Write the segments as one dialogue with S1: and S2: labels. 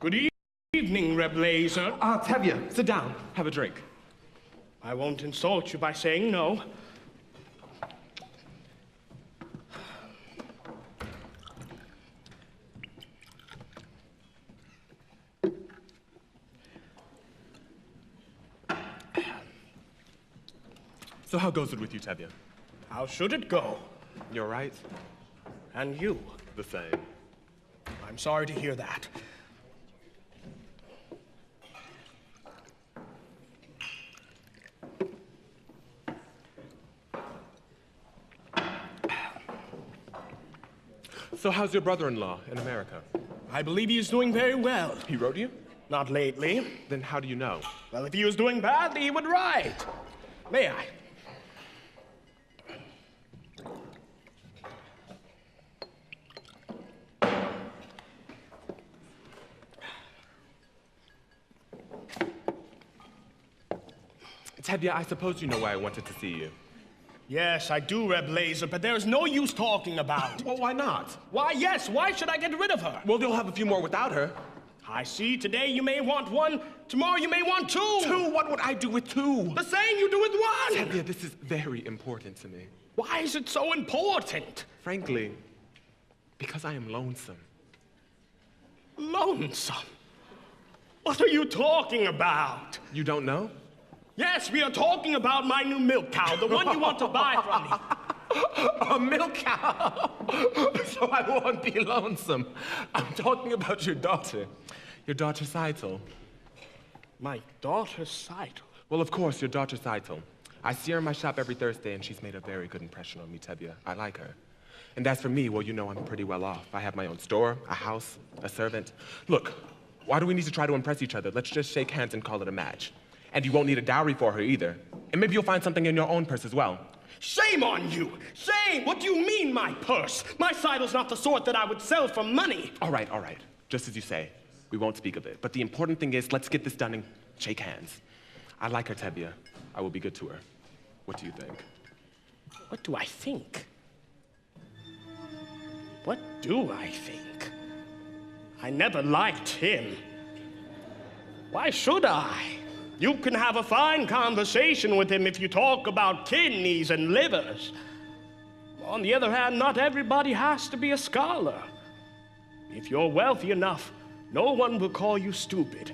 S1: Good evening, Reblazer.
S2: Tevye, sit down. Have a drink.
S1: I won't insult you by saying no.
S2: So how goes it with you, Tevye?
S1: How should it go?
S2: You're right.
S1: And you?
S2: The same.
S1: I'm sorry to hear that.
S2: So how's your brother-in-law in America?
S1: I believe he is doing very well.
S2: He wrote you?
S1: Not lately.
S2: Then how do you know?
S1: Well, if he was doing badly, he would write. May I?
S2: Tevye, I suppose you know why I wanted to see you.
S1: Yes, I do, Reblazer, but there's no use talking about.
S2: Well, why not?
S1: Why, yes, why should I get rid of her?
S2: Well, you'll have a few more without her.
S1: I see, today you may want one, tomorrow you may want two.
S2: Two? What would I do with two?
S1: The same you do with one.
S2: Tevye, this is very important to me.
S1: Why is it so important?
S2: Frankly, because I am lonesome.
S1: Lonesome? What are you talking about?
S2: You don't know?
S1: Yes, we are talking about my new milk cow, the one you want to buy from me.
S2: A milk cow? So I won't be lonesome. I'm talking about your daughter. Your daughter, Saitel.
S1: My daughter, Saitel?
S2: Well, of course, your daughter, Saitel. I see her in my shop every Thursday, and she's made a very good impression on me, Tevye. I like her. And as for me, well, you know I'm pretty well off. I have my own store, a house, a servant. Look, why do we need to try to impress each other? Let's just shake hands and call it a match. And you won't need a dowry for her either. And maybe you'll find something in your own purse as well.
S1: Shame on you! Shame! What do you mean, my purse? My Saitel's not the sort that I would sell for money.
S2: All right. Just as you say. We won't speak of it. But the important thing is, let's get this done and shake hands. I like her, Tevye. I will be good to her. What do you think?
S1: What do I think? What do I think? I never liked him. Why should I? You can have a fine conversation with him if you talk about kidneys and livers. On the other hand, not everybody has to be a scholar. If you're wealthy enough, no one will call you stupid.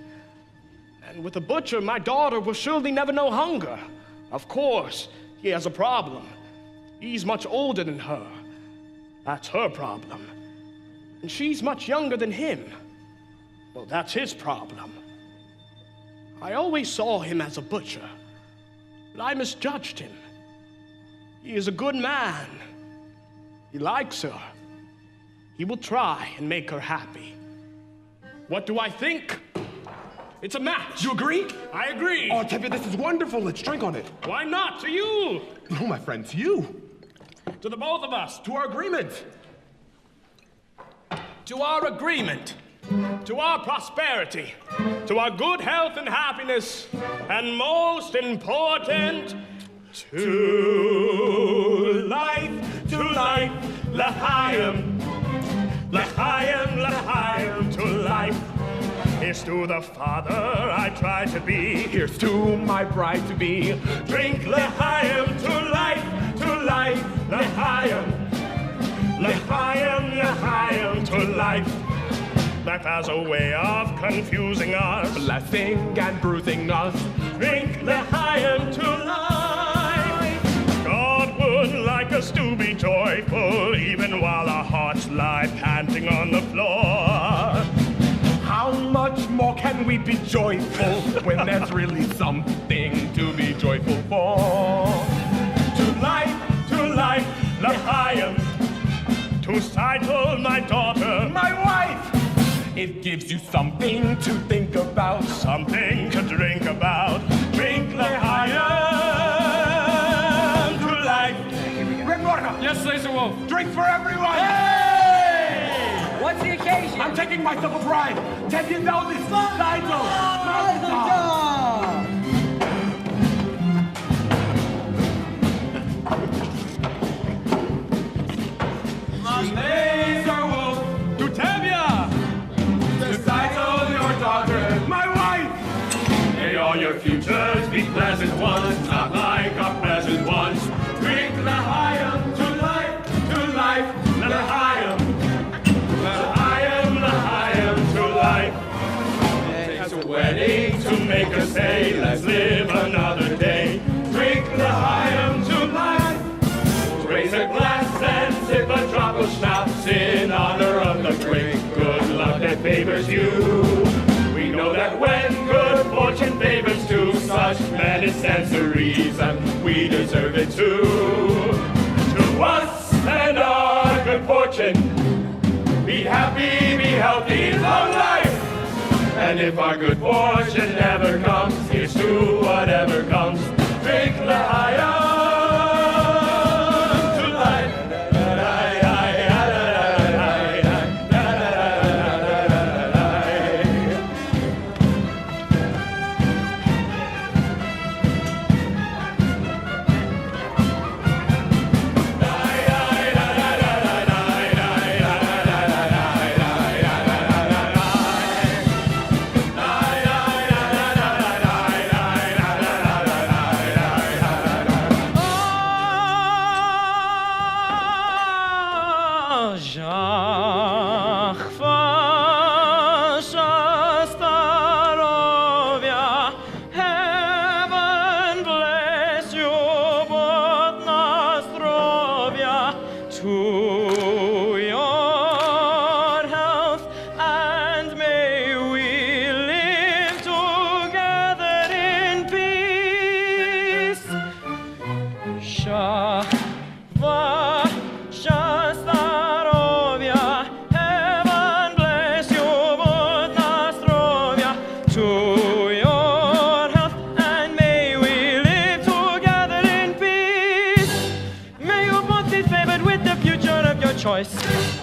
S1: And with a butcher, my daughter will surely never know hunger. Of course, he has a problem. He's much older than her. That's her problem. And she's much younger than him. Well, that's his problem. I always saw him as a butcher, but I misjudged him. He is a good man. He likes her. He will try and make her happy. What do I think? It's a match.
S2: You agree?
S1: I agree.
S2: Oh, Tevye, this is wonderful. Let's drink on it.
S1: Why not? To you.
S2: No, my friend, to you.
S1: To the both of us.
S2: To our agreement.
S1: To our agreement. To our prosperity. To our good health and happiness. And most important, to life, L'chaim, L'chaim, L'chaim, to life. Here's to the father I try to be.
S2: Here's to my bride to be.
S1: Drink L'chaim, to life, L'chaim, L'chaim, L'chaim, to life. Life has a way of confusing us,
S2: Blessing and bruising us.
S1: Drink L'chaim to life. God would like us to be joyful, even while our hearts lie panting on the floor.
S2: How much more can we be joyful when there's really something to be joyful for?
S1: To life, L'chaim. To Saitel, my daughter,
S2: My wife! It gives you something to think about.
S1: something to drink about. Drink L'chaim to life.
S2: Grimorna!
S3: Yes, Laser Wolf.
S2: Drink for everyone!
S3: Hey! What's the occasion?
S2: I'm taking myself a bride! Tevye's eldest, Saitel!
S1: Laser Wolf to Tevye.
S2: To Saitel,
S4: your futures be pleasant ones, not like our present ones. Drink L'chaim to life, L'chaim. L'chaim, L'chaim to life. Takes a wedding to make us say, let's live another day. Drink L'chaim to life. Raise a glass and sip a drop of schnapps in honor of the great good luck that favors you. We know that when good fortune favors to such men it stands to reason we deserve it too. To us and our good fortune, be happy, be healthy, long life. And if our good fortune never comes, here's to whatever comes. Drink L'chaim.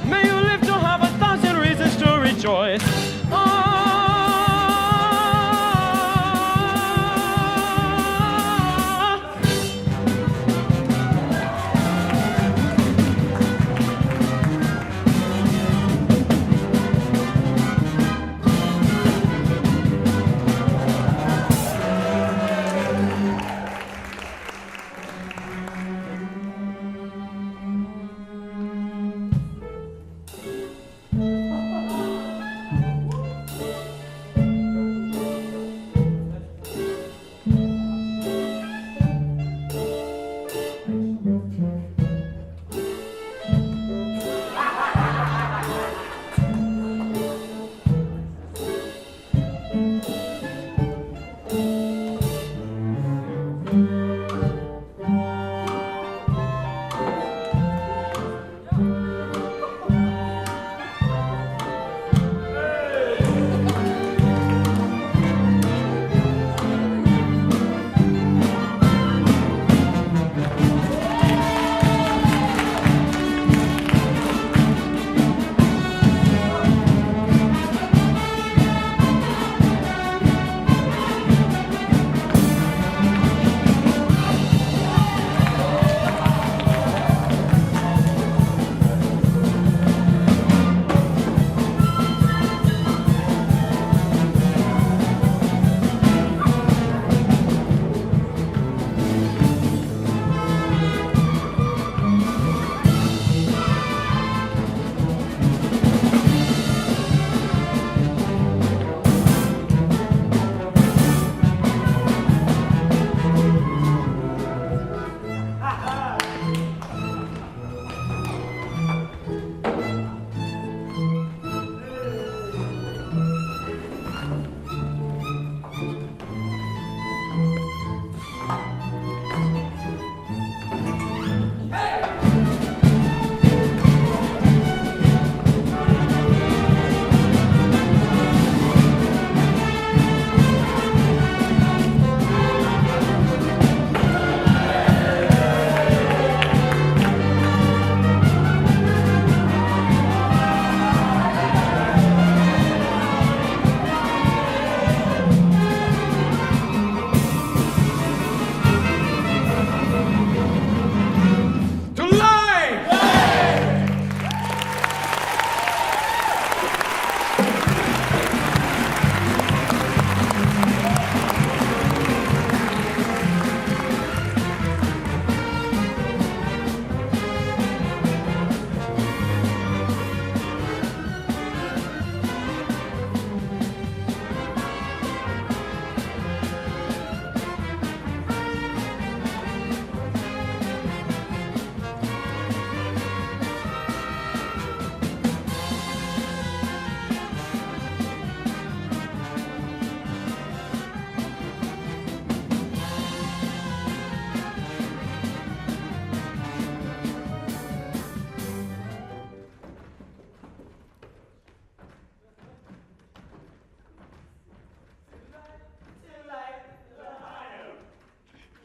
S5: May you live to have 1,000 reasons to rejoice.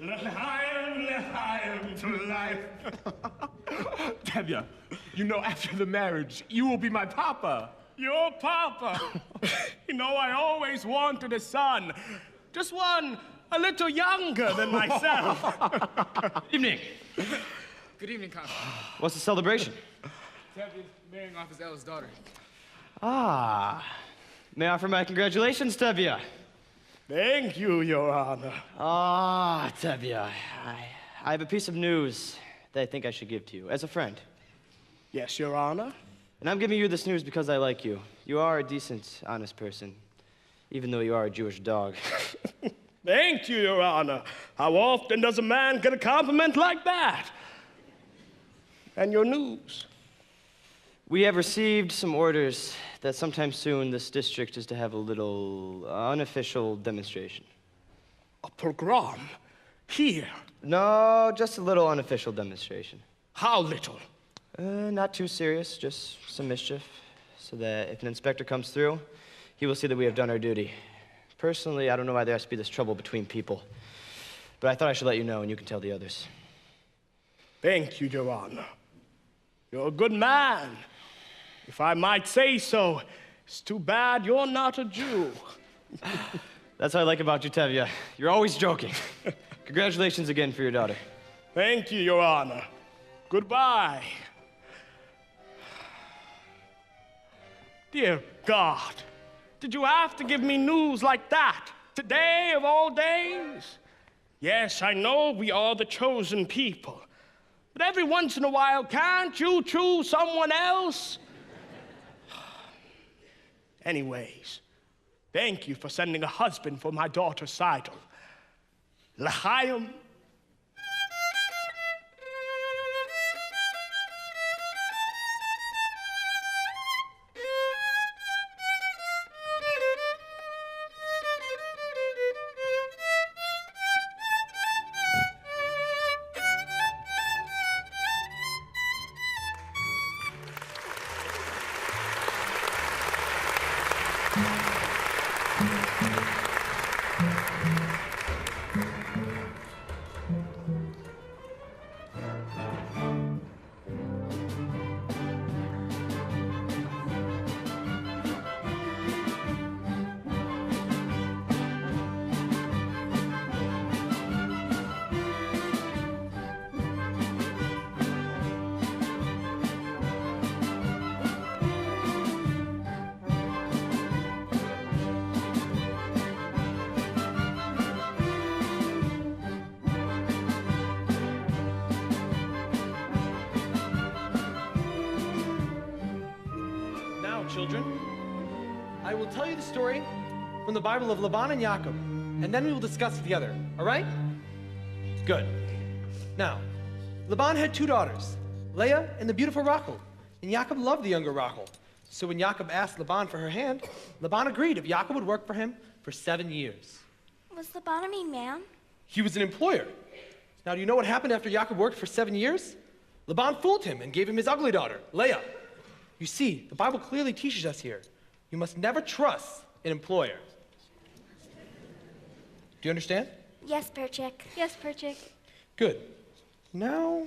S1: L'chaim to life.
S2: Tevye, you know after the marriage, you will be my papa.
S1: Your papa. You know, I always wanted a son. Just one a little younger than myself.
S3: Evening.
S6: Good evening, Constable.
S5: What's the celebration?
S6: Tevye's marrying off his eldest daughter.
S5: Ah, may I offer my congratulations, Tevye.
S1: Thank you, Your Honor.
S5: Ah, Tevye, I have a piece of news that I think I should give to you as a friend.
S1: Yes, Your Honor.
S5: And I'm giving you this news because I like you. You are a decent, honest person, even though you are a Jewish dog.
S1: Thank you, Your Honor. How often does a man get a compliment like that? And your news?
S5: We have received some orders that sometime soon this district is to have a little unofficial demonstration.
S1: A pogrom? Here?
S5: No, just a little unofficial demonstration.
S1: How little?
S5: Not too serious, just some mischief, so that if an inspector comes through, he will see that we have done our duty. Personally, I don't know why there has to be this trouble between people, but I thought I should let you know, and you can tell the others.
S1: Thank you, Your Honor. You're a good man. If I might say so, it's too bad you're not a Jew.
S5: That's what I like about you, Tevye. You're always joking. Congratulations again for your daughter.
S1: Thank you, Your Honor. Goodbye. Dear God, did you have to give me news like that? Today of all days? Yes, I know we are the chosen people. But every once in a while, can't you choose someone else? Anyways, thank you for sending a husband for my daughter, Seidel. L'chaim.
S7: Children, I will tell you the story from the Bible of Laban and Yaakov, and then we will discuss it together, all right? Good. Now, Laban had two daughters, Leah and the beautiful Rachel, and Yaakov loved the younger Rachel. So when Yaakov asked Laban for her hand, Laban agreed if Yaakov would work for him for 7 years.
S8: Was Laban a mean man?
S7: He was an employer. Now, do you know what happened after Yaakov worked for 7 years? Laban fooled him and gave him his ugly daughter, Leah. You see, the Bible clearly teaches us here, you must never trust an employer. Do you understand?
S8: Yes, Perchik. Yes, Perchik.
S7: Good. Now...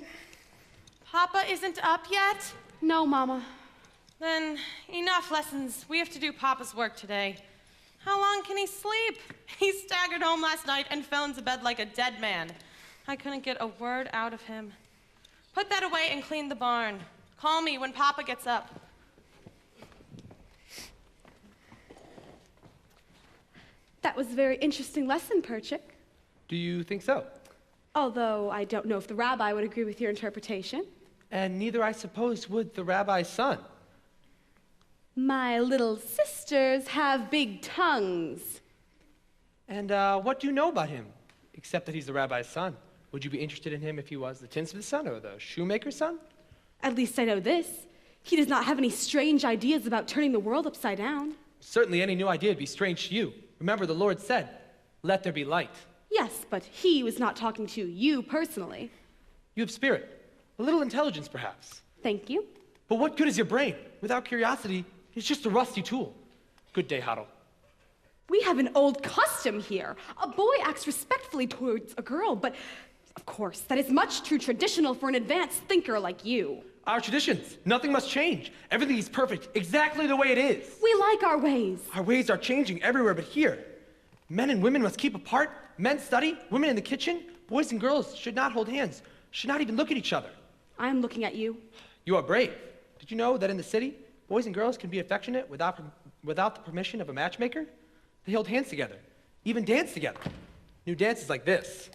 S9: Papa isn't up yet?
S10: No, Mama.
S9: Then enough lessons. We have to do Papa's work today. How long can he sleep? He staggered home last night and fell into bed like a dead man. I couldn't get a word out of him. Put that away and clean the barn. Call me when Papa gets up.
S10: That was a very interesting lesson, Perchik.
S7: Do you think so?
S10: Although I don't know if the rabbi would agree with your interpretation.
S7: And neither, I suppose, would the rabbi's son.
S10: My little sisters have big tongues.
S7: And what do you know about him, except that he's the rabbi's son? Would you be interested in him if he was the tinsmith's son or the shoemaker's son?
S10: At least I know this. He does not have any strange ideas about turning the world upside down.
S7: Certainly any new idea would be strange to you. Remember, the Lord said, "Let there be light."
S10: Yes, but he was not talking to you personally.
S7: You have spirit, a little intelligence perhaps.
S10: Thank you.
S7: But what good is your brain? Without curiosity, it's just a rusty tool. Good day, Huddle.
S10: We have an old custom here. A boy acts respectfully towards a girl, but of course, that is much too traditional for an advanced thinker like you.
S7: Our traditions. Nothing must change. Everything is perfect, exactly the way it is.
S10: We like our ways.
S7: Our ways are changing everywhere but here. Men and women must keep apart. Men study, women in the kitchen. Boys and girls should not hold hands, should not even look at each other.
S10: I am looking at you.
S7: You are brave. Did you know that in the city, boys and girls can be affectionate without the permission of a matchmaker? They hold hands together, even dance together. New dances like this.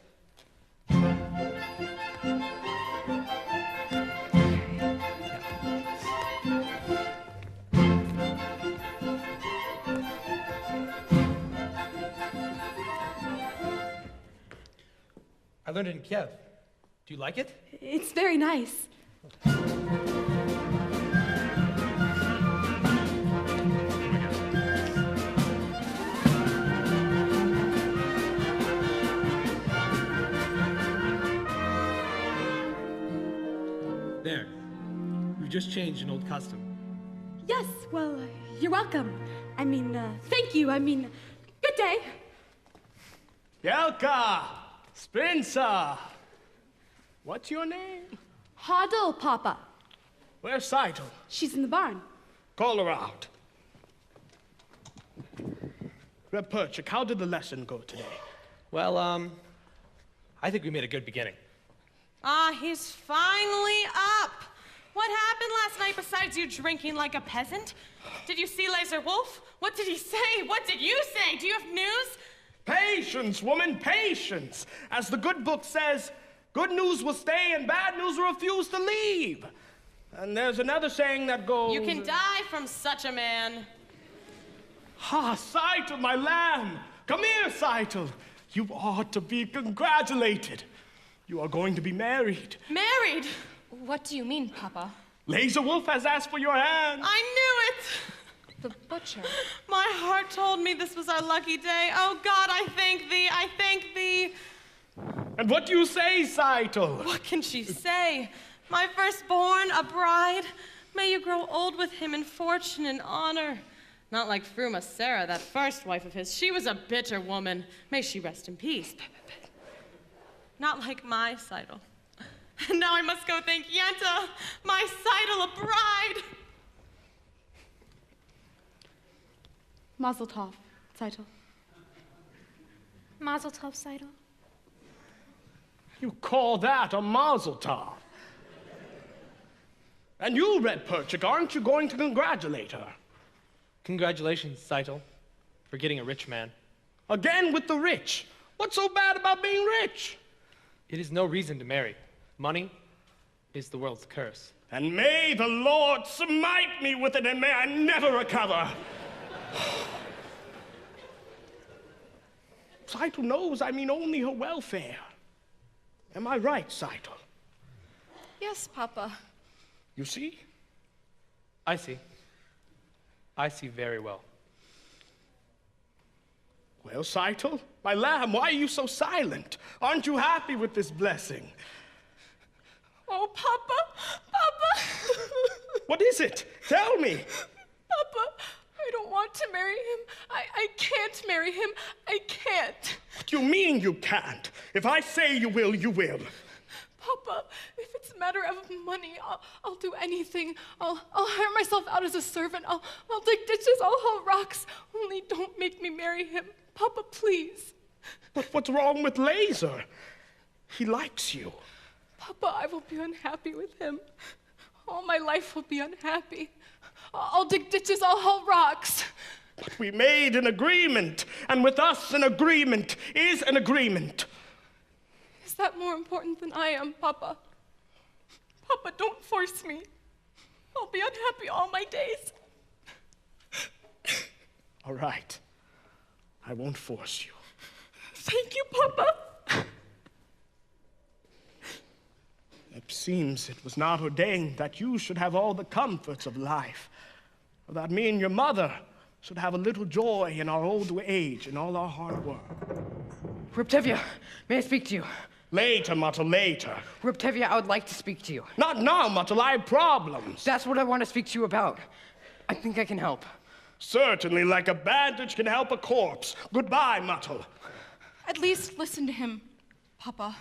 S7: I learned it in Kiev. Do you like it?
S10: It's very nice.
S7: There. We've just changed an old custom.
S10: Yes, well, you're welcome. Thank you. Good day.
S1: Yelka! Spencer! What's your name?
S10: Hodl, Papa.
S1: Where's Seitel?
S10: She's in the barn.
S1: Call her out. Reb Perchik, how did the lesson go today?
S7: Well, I think we made a good beginning.
S9: He's finally up. What happened last night besides you drinking like a peasant? Did you see Laser Wolf? What did he say? What did you say? Do you have news?
S1: Patience, woman, patience. As the good book says, good news will stay and bad news will refuse to leave. And there's another saying that goes...
S9: You can die from such a man.
S1: Seitel, my lamb. Come here, Seitel. You ought to be congratulated. You are going to be married.
S9: Married?
S11: What do you mean, Papa?
S1: Laser Wolf has asked for your hand.
S9: I knew it.
S11: The butcher.
S9: My heart told me this was our lucky day. Oh, God, I thank thee. I thank thee.
S1: And what do you say, Seitel?
S9: What can she say? My firstborn, a bride. May you grow old with him in fortune and honor. Not like Fruma Sarah, that first wife of his. She was a bitter woman. May she rest in peace. Not like my Seitel. And now I must go thank Yenta, my Seitel, a bride.
S10: Mazel tov, Seitel.
S8: Mazel tov, Seitel.
S1: You call that a mazel tov? And you, Red Perchik, aren't you going to congratulate her?
S7: Congratulations, Seitel, for getting a rich man.
S1: Again with the rich. What's so bad about being rich?
S7: It is no reason to marry. Money is the world's curse.
S1: And may the Lord smite me with it, and may I never recover. Seitel knows I mean only her welfare. Am I right, Seitel?
S11: Yes, Papa.
S1: You see?
S7: I see. I see very well.
S1: Well, Seitel, my lamb, why are you so silent? Aren't you happy with this blessing?
S9: Oh, Papa, Papa.
S1: What is it? Tell me.
S9: Papa, I don't want to marry him. I can't marry him. I can't.
S1: What do you mean you can't? If I say you will, you will.
S12: Papa, if it's a matter of money, I'll do anything. I'll hire myself out as a servant. I'll dig ditches. I'll haul rocks. Only don't make me marry him. Papa, please.
S1: But what's wrong with Laser? He likes you.
S12: Papa, I will be unhappy with him. All my life will be unhappy. I'll dig ditches. I'll haul rocks.
S1: But we made an agreement, and with us an agreement is an agreement.
S12: Is that more important than I am, Papa? Papa, don't force me. I'll be unhappy all my days.
S1: All right. I won't force you.
S12: Thank you, Papa.
S1: It seems it was not ordained that you should have all the comforts of life, or that me and your mother should have a little joy in our old age and all our hard work.
S3: Reb Tevye, may I speak to you?
S1: Later, Muttle, later.
S3: Reb Tevye, I would like to speak to you.
S1: Not now, Muttle, I have problems.
S3: That's what I want to speak to you about. I think I can help.
S1: Certainly, like a bandage can help a corpse. Goodbye, Muttle.
S12: At least listen to him, Papa.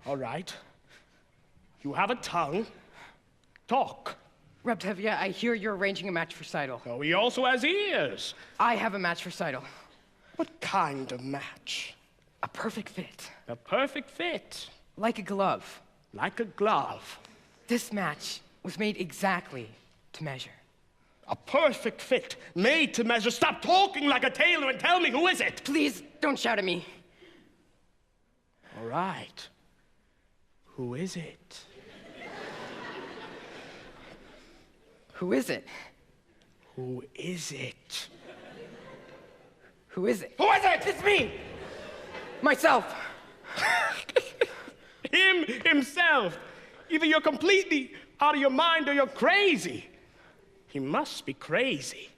S1: All right. You have a tongue. Talk.
S3: Reb Tevye, I hear you're arranging a match for Seidel.
S1: Oh, he also has ears.
S3: I have a match for Seidel.
S1: What kind of match?
S3: A perfect fit.
S1: A perfect fit.
S3: Like a glove.
S1: Like a glove.
S3: This match was made exactly to measure.
S1: A perfect fit, made to measure. Stop talking like a tailor and tell me who is it.
S3: Please, don't shout at me.
S1: All right. Who is it?
S3: Who is it?
S1: Who is it?
S3: Who is it?
S1: Who is it?
S3: It's me! Myself!
S1: Himself. Either you're completely out of your mind or you're crazy. He must be crazy.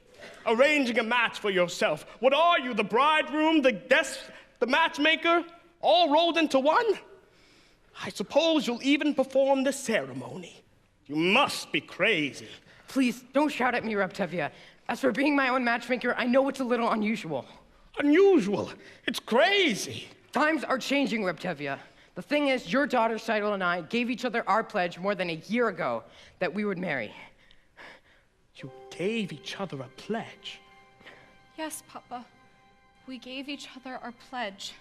S1: Arranging a match for yourself. What are you, the bridegroom, the guest, the matchmaker, all rolled into one? I suppose you'll even perform the ceremony. You must be crazy.
S3: Please, don't shout at me, Reb Tevye. As for being my own matchmaker, I know it's a little unusual.
S1: Unusual? It's crazy.
S3: Times are changing, Reb Tevye. The thing is, your daughter Seidel and I gave each other our pledge more than a year ago that we would marry.
S1: You gave each other a pledge?
S12: Yes, Papa. We gave each other our pledge.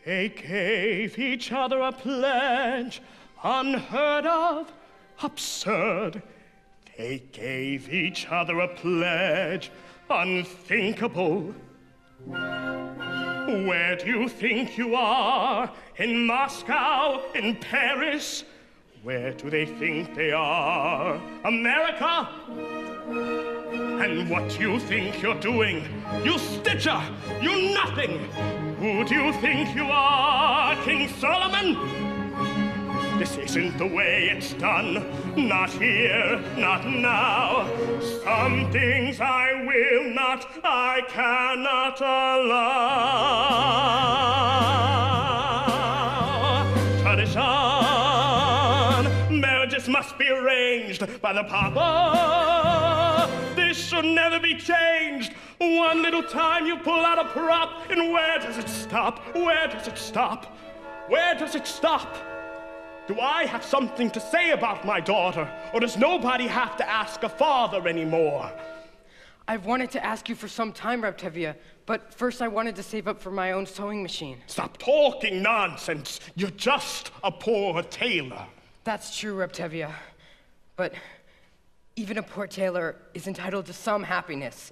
S1: They gave each other a pledge, unheard of, absurd. They gave each other a pledge, unthinkable. Where do you think you are? In Moscow? In Paris? Where do they think they are? America? And what do you think you're doing? You stitcher! You nothing! Who do you think you are? King Solomon? This isn't the way it's done. Not here, not now. Some things I will not, I cannot allow. Tradition, marriages must be arranged by the Papa. This should never be changed. One little time you pull out a prop, and where does it stop? Where does it stop? Where does it stop? Do I have something to say about my daughter, or does nobody have to ask a father anymore?
S3: I've wanted to ask you for some time, Reb Tevye, but first I wanted to save up for my own sewing machine.
S1: Stop talking nonsense. You're just a poor tailor.
S3: That's true, Reb Tevye, but even a poor tailor is entitled to some happiness.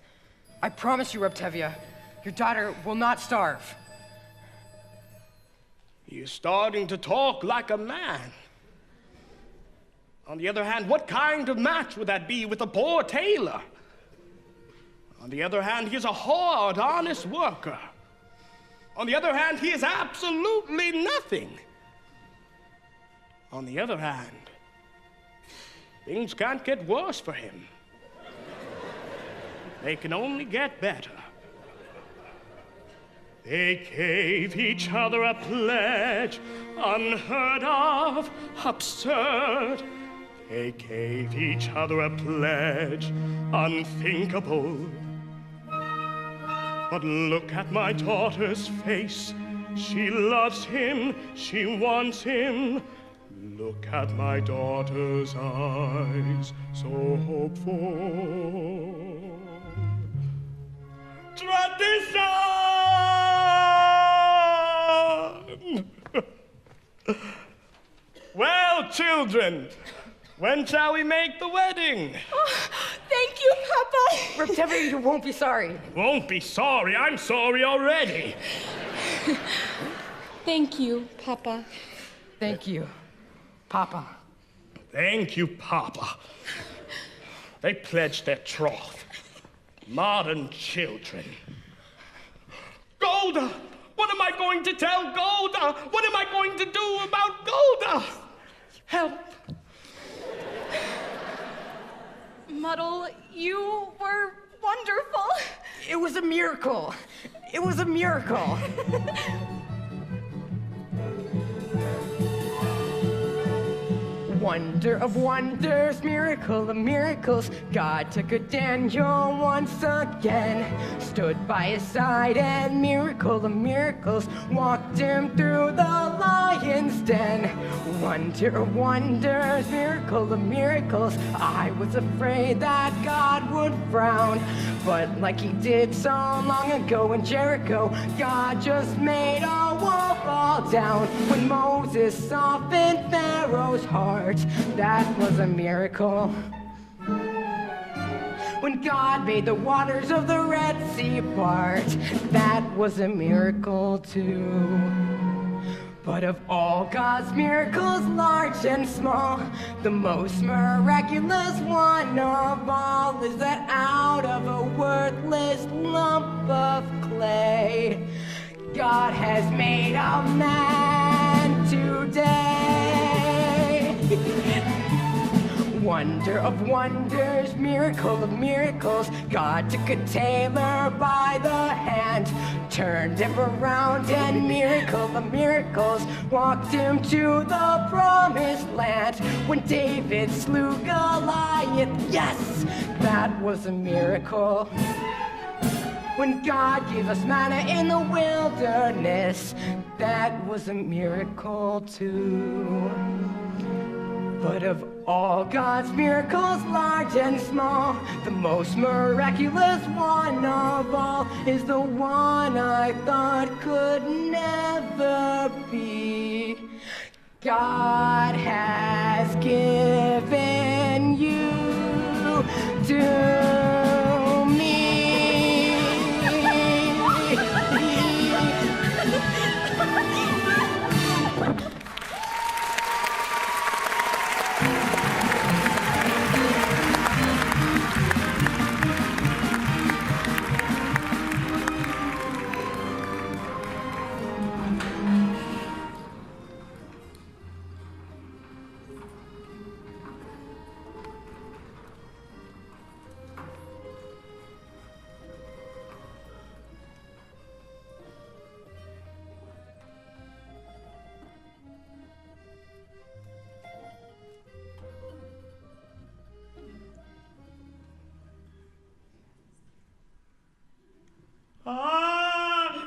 S3: I promise you, Reb Tevye, your daughter will not starve.
S1: You're starting to talk like a man. On the other hand, what kind of match would that be with a poor tailor? On the other hand, he's a hard, honest worker. On the other hand, he is absolutely nothing. On the other hand, things can't get worse for him. They can only get better. They gave each other a pledge, unheard of, absurd. They gave each other a pledge, unthinkable. But look at my daughter's face. She loves him, she wants him. Look at my daughter's eyes, so hopeful. Tradition! Well, children, when shall we make the wedding?
S12: Oh, thank you, Papa.
S3: Reb Tevye, you won't be sorry.
S1: Won't be sorry. I'm sorry already.
S12: Thank you, Papa.
S3: Thank you, Papa.
S1: Thank you, Papa. They pledged their troth. Modern children. Golda! What am I going to tell Golda? What am I going to do about Golda? Help.
S12: Muddle, you were wonderful.
S3: It was a miracle. It was a miracle. Wonder of wonders, miracle of miracles, God took a Daniel once again, stood by his side, and miracle of miracles, walked him through the lion's den. Wonder of wonders, miracle of miracles, I was afraid that God would frown, but like he did so long ago in Jericho, God just made a wall fall down. When Moses softened Pharaoh's heart, that was a miracle. When God made the waters of the Red Sea part, that was a miracle too. But of all God's miracles, large and small, the most miraculous one of all is that out of a worthless lump of clay, God has made a man today. Wonder of wonders, miracle of miracles, God took a tailor by the hand, turned him around, and miracle of miracles, walked him to the promised land. When David slew Goliath, yes, that was a miracle. When God gave us manna in the wilderness, that was a miracle too. But of all God's miracles, large and small, the most miraculous one of all is the one I thought could never be. God has given you to me.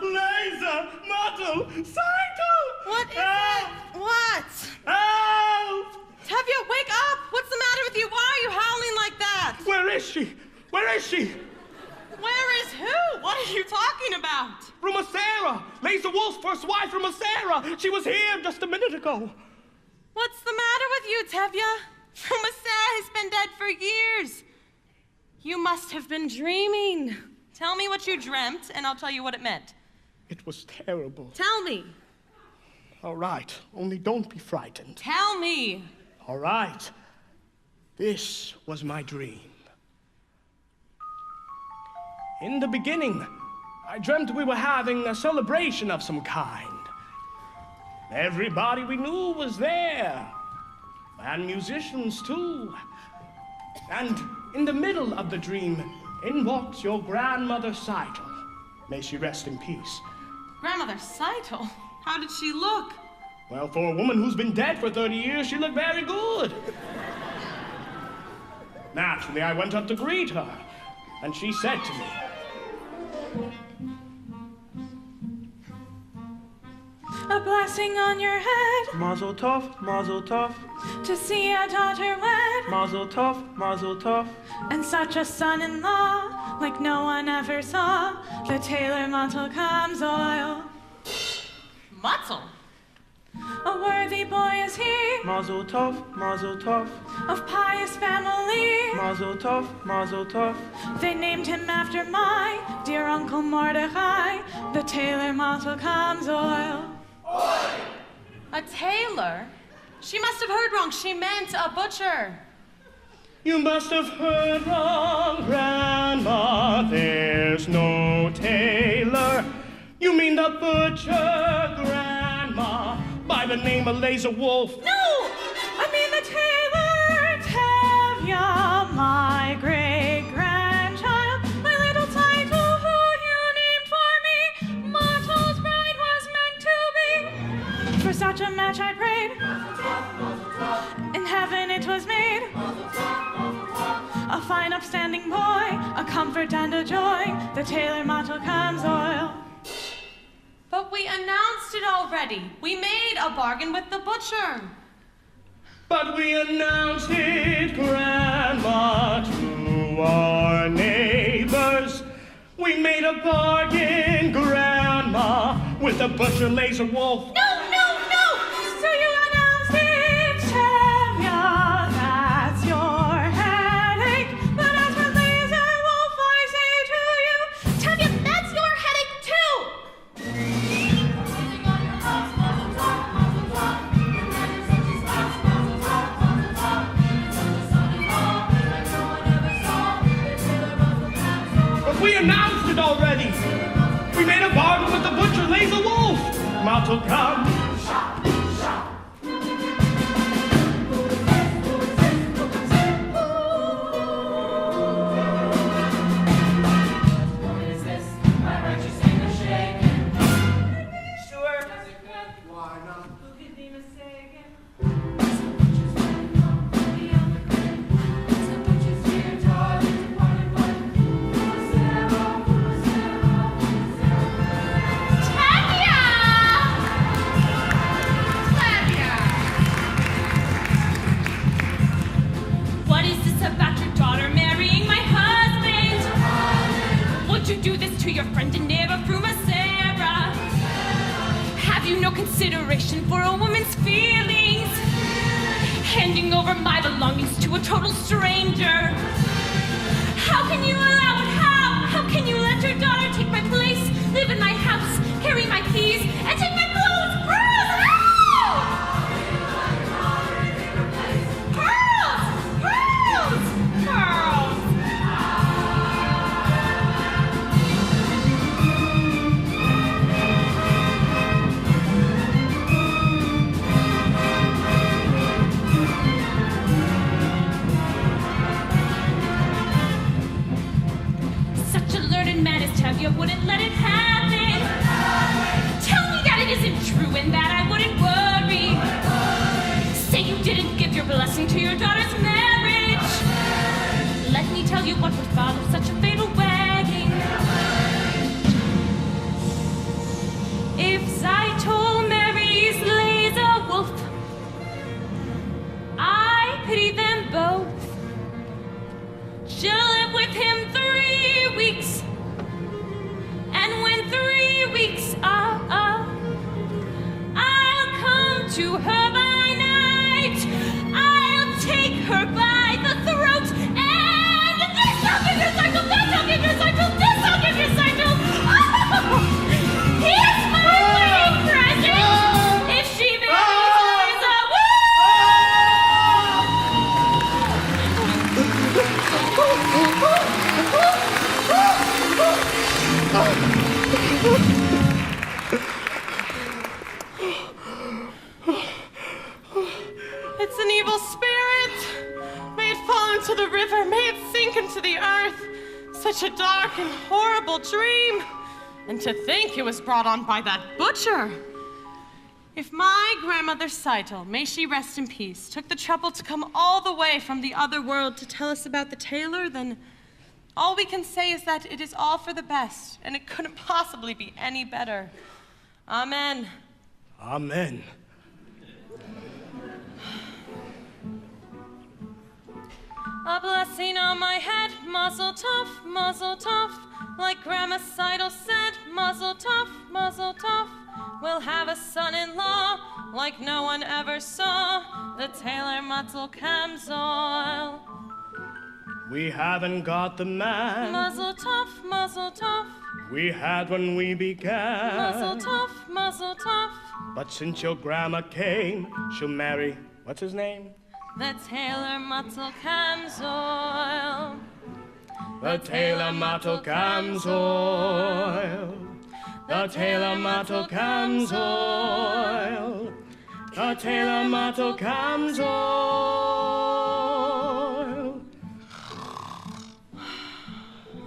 S1: Laser! Model! Cycle!
S9: What is it? What?
S1: Help!
S9: Tevye, wake up! What's the matter with you? Why are you howling like that?
S1: Where is she? Where is she?
S9: Where is who? What are you talking about?
S1: Rumacera! Laser Wolf's first wife, Rumacera! She was here just a minute ago.
S9: What's the matter with you, Tevye? Rumacera has been dead for years. You must have been dreaming. Tell me what you dreamt, and I'll tell you what it meant.
S1: It was terrible.
S9: Tell me.
S1: All right, only don't be frightened.
S9: Tell me.
S1: All right. This was my dream. In the beginning, I dreamt we were having a celebration of some kind. Everybody we knew was there, and musicians too. And in the middle of the dream, in walks your grandmother Cytle. May she rest in peace.
S9: Grandmother Cytle? How did she look?
S1: Well, for a woman who's been dead for 30 years, she looked very good. Naturally, I went up to greet her, and she said to me,
S9: a blessing on your head,
S7: Mazel tov, mazel tov,
S9: to see a daughter wed,
S7: mazel tov, mazel tov.
S9: and such a son-in-law, like no one ever saw, the tailor Muttle comes oil. Muttle? A worthy boy is he,
S7: Mazel tov, mazel tov,
S9: of pious family.
S7: mazel tov, mazel tov.
S9: They named him after my dear Uncle Mordecai, the tailor Muttle comes oil. A tailor? She must have heard wrong. She meant a butcher.
S1: you must have heard wrong, Grandma. There's no tailor. You mean the butcher, Grandma, by the name of Laser Wolf.
S9: No! I mean the tailor, Tevye, my great-grandchild, my little title who you named for me. Muttle's bride was meant to be. For such a match I prayed in heaven is made. A fine upstanding boy, a comfort and a joy, the tailor Mottle comes oil. But we announced it already. We made a bargain with the butcher.
S1: But we announced it, Grandma, to our neighbors. We made a bargain, Grandma, with the butcher Laser Wolf.
S9: No! So you announced it, Tevye, that's your headache. But as for Laser Wolf, I say to you, Tevye, that's your headache too.
S1: But we announced it already. We made a bargain with the butcher Laser Wolf. Mottle come.
S9: What is this about your daughter marrying my husband? Would you do this to your friend and neighbor Fruma Sarah? Have you no consideration for a woman's feelings? Handing over my belongings to a total stranger. How can you allow it? How can you let your daughter take my place, live in my house, carry my keys, and take my clothes? Such a learned man as Tevye wouldn't let it happen. Tell me that it isn't true and that I wouldn't worry. Say you didn't give your blessing to your daughter's marriage. Let me tell you what would follow such a fatal wedding. If Zeitel marries Laser Wolf, I pity them both. She'll live with him 3 weeks, and when 3 weeks are up, I'll come to her by night. I'll take her by the throat, and this I'll give your cycle, that I'll give your cycle, this I'll give your cycle. Oh, here's my wedding present. If she marries Laser It's an evil spirit. May it fall into the river. May it sink into the earth. Such a dark and horrible dream. And to think it was brought on by that butcher. If my grandmother Zeitel, may she rest in peace, took the trouble to come all the way from the other world to tell us about the tailor, then all we can say is that it is all for the best, and it couldn't possibly be any better. Amen.
S1: Amen.
S9: A blessing on my head, muzzle tough, like Grandma Zeitel said, muzzle tough. We'll have a son-in-law like no one ever saw, the tailor Mottle Camzoil.
S1: We haven't got the man
S9: Muzzle tough.
S1: we had when we began.
S9: Muzzle tough.
S1: But since your grandma came, she'll marry, what's his name?
S9: The tailor Mottle Camzoil.
S1: The tailor Mottle Camzoil. The tailor Mottle Camzoil. The tailor Mottle Camzoil.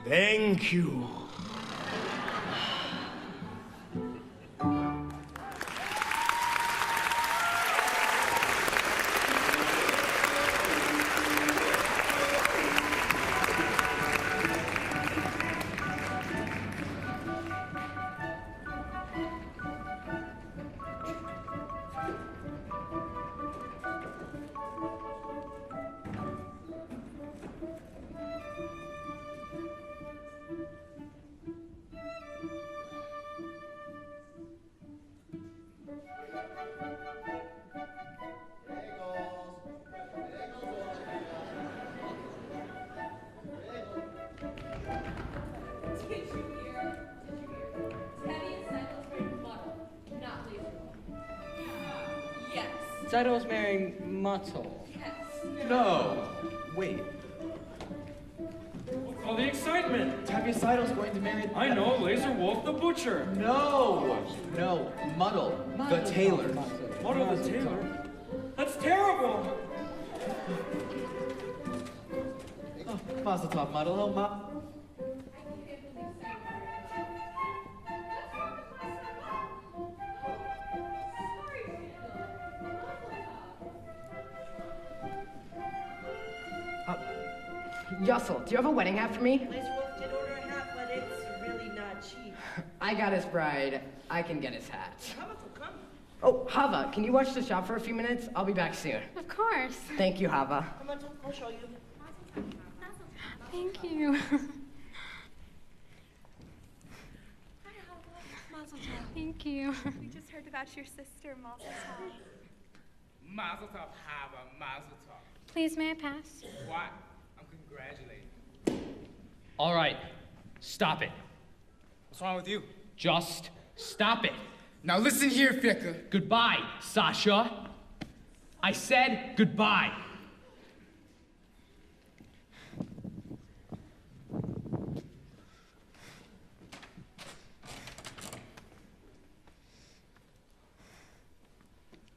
S1: Thank you.
S13: Seidel's marrying Muttle.
S14: No. Wait.
S4: All the excitement.
S14: Tevye Seidel's going to marry...
S4: I know, Laser Wolf the Butcher.
S14: No. No. Muddle. The tailor.
S4: Muddle the tailor? That's terrible.
S14: Oh, Mazel tov, Muddle. Oh,
S3: Yussel, do you have a wedding hat for me?
S15: Laser Wolf did order a hat, but it's really not cheap.
S3: I got his bride. I can get his hat.
S15: Hava will come.
S3: Oh, Hava, can you watch the shop for a few minutes? I'll be back soon.
S8: Of course.
S3: Thank you, Hava.
S15: Come on, I'll show you.
S8: Thank you.
S15: Mazel
S8: Thank you.
S12: We just heard about your sister, Mazel Tov.
S6: Mazel tov, Hava, mazel tov.
S8: Please, may I pass?
S6: What? I'm congratulating.
S13: All right, stop it.
S6: What's wrong with you?
S13: Just stop it.
S6: Now listen here, Ficker.
S13: Goodbye, Sasha. I said goodbye.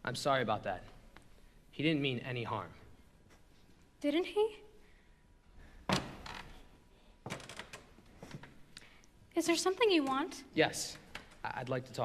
S13: I'm sorry about that. He didn't mean any harm.
S8: Didn't he? Is there something you want?
S13: Yes, I'd like to talk.